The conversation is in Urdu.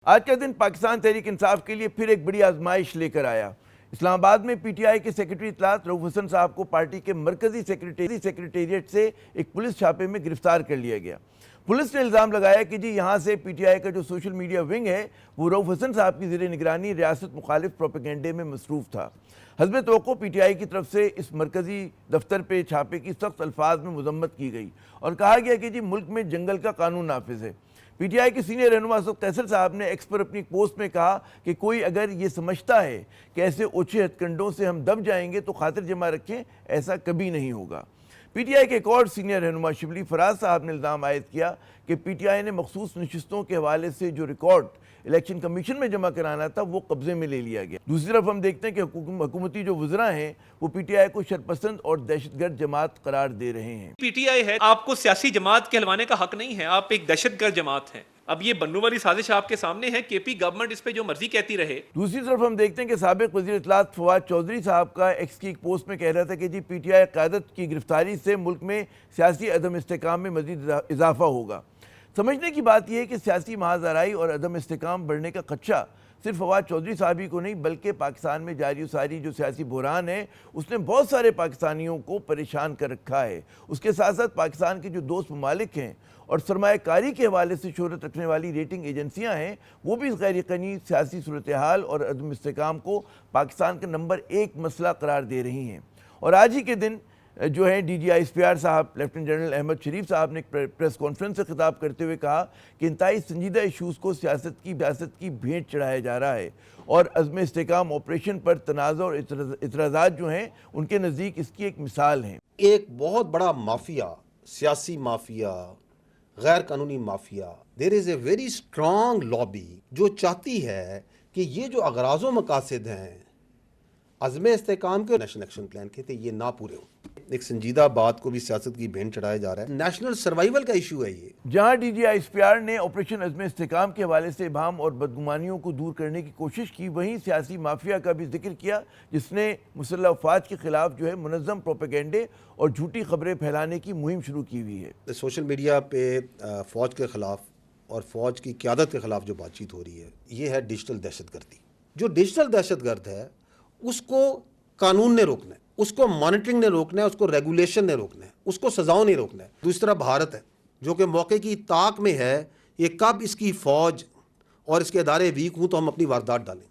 آج کا دن پاکستان تحریک انصاف کے لیے پھر ایک بڑی آزمائش لے کر آیا۔ اسلام آباد میں پی ٹی آئی کے سیکرٹری اطلاعات رؤف حسن صاحب کو پارٹی کے مرکزی سیکرٹریٹ سے ایک پولیس چھاپے میں گرفتار کر لیا گیا۔ پولیس نے الزام لگایا کہ یہاں سے پی ٹی آئی کا جو سوشل میڈیا ونگ ہے وہ رؤف حسن صاحب کی زیر نگرانی ریاست مخالف پروپیگنڈے میں مصروف تھا۔ حسب توقع پی ٹی آئی کی طرف سے اس مرکزی دفتر پہ چھاپے کی سخت الفاظ میں مذمت کی گئی اور کہا گیا کہ ملک میں جنگل کا قانون نافذ ہے۔ پی ٹی آئی کے سینئر رہنما اسد قیصر صاحب نے ایکس پر اپنی پوسٹ میں کہا کہ کوئی اگر یہ سمجھتا ہے کہ ایسے اوچھے ہتھ کنڈوں سے ہم دب جائیں گے تو خاطر جمع رکھیں، ایسا کبھی نہیں ہوگا۔ پی ٹی آئی کے ایک اور سینئر رہنما شبلی فراز صاحب نے الزام عائد کیا کہ پی ٹی آئی نے مخصوص نشستوں کے حوالے سے جو ریکارڈ الیکشن کمیشن میں جمع کرانا تھا وہ قبضے میں لے لیا گیا۔ دوسری طرف ہم دیکھتے ہیں کہ حکومتی جو وزراء ہیں وہ پی ٹی آئی کو شرپسند اور دہشت گرد جماعت قرار دے رہے ہیں۔ پی ٹی آئی ہے، آپ کو سیاسی جماعت کہلوانے کا حق نہیں ہے، آپ ایک دہشت گرد جماعت ہیں۔ اب یہ بنو والی سازش آپ کے سامنے ہے، کے پی گورنمنٹ اس پہ جو مرضی کہتی رہے۔ دوسری طرف ہم دیکھتے ہیں کہ سابق وزیر اطلاعات فواد چودھری صاحب کا ایکس کی ایک پوسٹ میں کہہ رہا تھا کہ پی ٹی آئی قیادت کی گرفتاری سے ملک میں سیاسی عدم استحکام میں مزید اضافہ ہوگا۔ سمجھنے کی بات یہ ہے کہ سیاسی محاذ آرائی اور عدم استحکام بڑھنے کا خدشہ صرف فواد چودھری صاحب ہی کو نہیں بلکہ پاکستان میں جاری و ساری جو سیاسی بحران ہے اس نے بہت سارے پاکستانیوں کو پریشان کر رکھا ہے۔ اس کے ساتھ ساتھ پاکستان کے جو دوست ممالک ہیں اور سرمایہ کاری کے حوالے سے شہرت رکھنے والی ریٹنگ ایجنسیاں ہیں وہ بھی غیر یقینی سیاسی صورتحال اور عدم استحکام کو پاکستان کا نمبر 1 مسئلہ قرار دے رہی ہیں۔ اور آج ہی کے دن جو ہے D G I S P R صاحب لیفٹیننٹ جنرل احمد شریف صاحب نے ایک پریس کانفرنس سے خطاب کرتے ہوئے کہا کہ انتہائی سنجیدہ ایشوز کو سیاست کی بھینٹ چڑھایا جا رہا ہے اور عزم استحکام آپریشن پر تنازع اور اعتراضات جو ہیں ان کے نزدیک اس کی ایک مثال ہیں۔ ایک بہت بڑا مافیا، سیاسی مافیا، غیر قانونی mafia, there is a very strong lobby جو چاہتی ہے کہ یہ جو اغراض و مقاصد ہیں عزم استحکام کے نیشنل ایکشن پلان کے تھے یہ نہ پورے ہوں۔ ایک سنجیدہ بات کو بھی سیاست کی بھینٹ چڑھایا جا رہا ہے۔ نیشنل سروائیول کا ایشو ہے یہ۔ جہاں D G I S P R نے آپریشن عزم استحکام کے حوالے سے ابہام اور بدگمانیوں کو دور کرنے کی کوشش کی، وہیں سیاسی مافیا کا بھی ذکر کیا جس نے مسلح افواج کے خلاف جو ہے منظم پروپیگنڈے اور جھوٹی خبریں پھیلانے کی مہم شروع کی ہوئی ہے۔ سوشل میڈیا پہ فوج کے خلاف اور فوج کی قیادت کے خلاف جو بات چیت ہو رہی ہے یہ ہے ڈیجیٹل دہشت گردی۔ جو ڈیجیٹل دہشت گرد ہے اس کو قانون نے روکنا ہے، اس کو مانیٹرنگ نے روکنا ہے، اس کو ریگولیشن نے روکنا ہے، اس کو سزاؤں نے روکنا ہے۔ دوسری طرف بھارت ہے جو کہ موقع کی طاق میں ہے، یہ کب اس کی فوج اور اس کے ادارے ویک ہوں تو ہم اپنی واردات ڈالیں۔